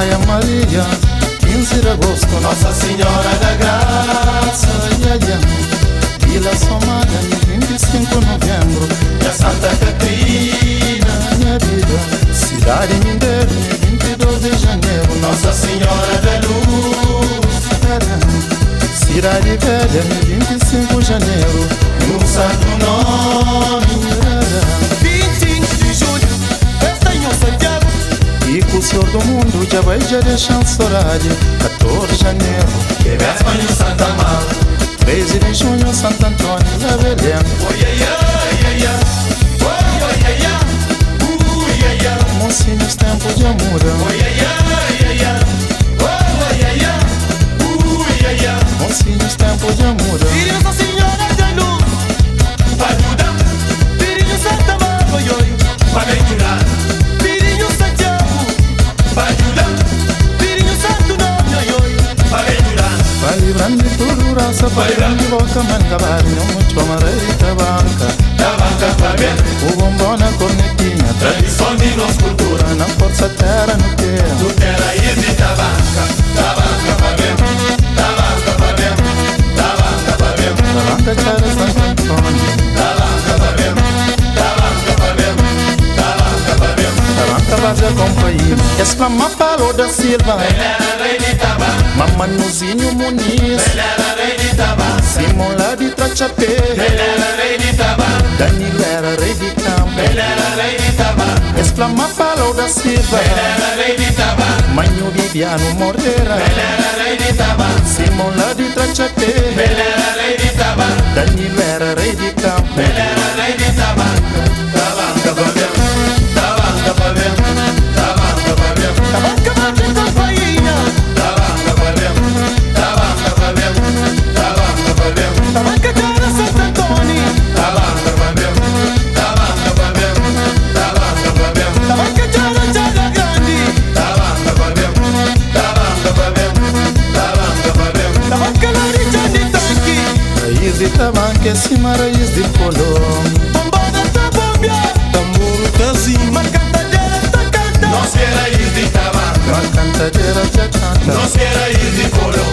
Praia Maria, 15 de agosto, Nossa Senhora da Graça. Vila Somada, 25 de novembro, E a Santa Catarina, minha vida. Cidade Mindeiro, 22 de janeiro, Nossa Senhora da Luz. Cidade Velha, 25 de janeiro, No santo nome. 25 de julho, festa em Santiago. E com o Senhor do Mundo, já vai já deixar sorade. 14 de janeiro, Que véspera em Santa Mala. 13 de junho, Santo Antônio, da Belém. Mocinhos, tempo de amor. Mocinhos, tempo de amor. Filho Nossa Senhora da Luz, Filho Santa Magoioi, Filho Santiago, Filho Santo Nome, Vai livrando de tudo, raça, vai livrando de boca, mangabar, não muito amarelita banca. O bombom na cornetinha, Tradição de nossa cultura. na força terra no terra. Do terra e de tabanca. Tabanca pra dentro. Tabanca pra dentro. Tabanca pra dentro. Da banca cara Santo Antônio, Tabanca pra dentro. Tabanca pra dentro. Tabanca pra dentro. da banca vazia companhia. Exclama Paulo da Silva, Ele era rei de tabanca. Mamanuzinho Muniz, Ele era rei de tabanca. Simão lá de Trachapé, Ele era rei de tabanca. Danilo era rei de campo. Ele era rei de tabanca. Exclama Paulo da Silva, Ele era rei de tabanca. Manho Viviano Moreira, Ele era rei de tabanca. Simão lá de Trachapé, Ele era rei de tabanca. Danilo era rei de campo. Ele era rei de tabanca. Tabanca pra dentro. Tabanca pra dentro. Tabanca pra dentro. Tabanca bate campainha, Tabanca pra dentro. Tabanca pra dentro. Tabanca pra dentro. Tabanca cara Santo Antônio, Tabanca pra dentro. Tabanca pra dentro. Tabanca pra dentro. Tabanca cara Jara Grande, Tabanca pra dentro. Tabanca pra dentro. Tabanca pra dentro. Tabanca Larissa de Tanque, Raiz de tabanca, é cima raiz de colom. Bombada da Bombia, Tamburo casinho, Marcantadeira da Canta, Nós que era ir de tabanca. uma cantadeira já canta. Nós que era ir de coroa.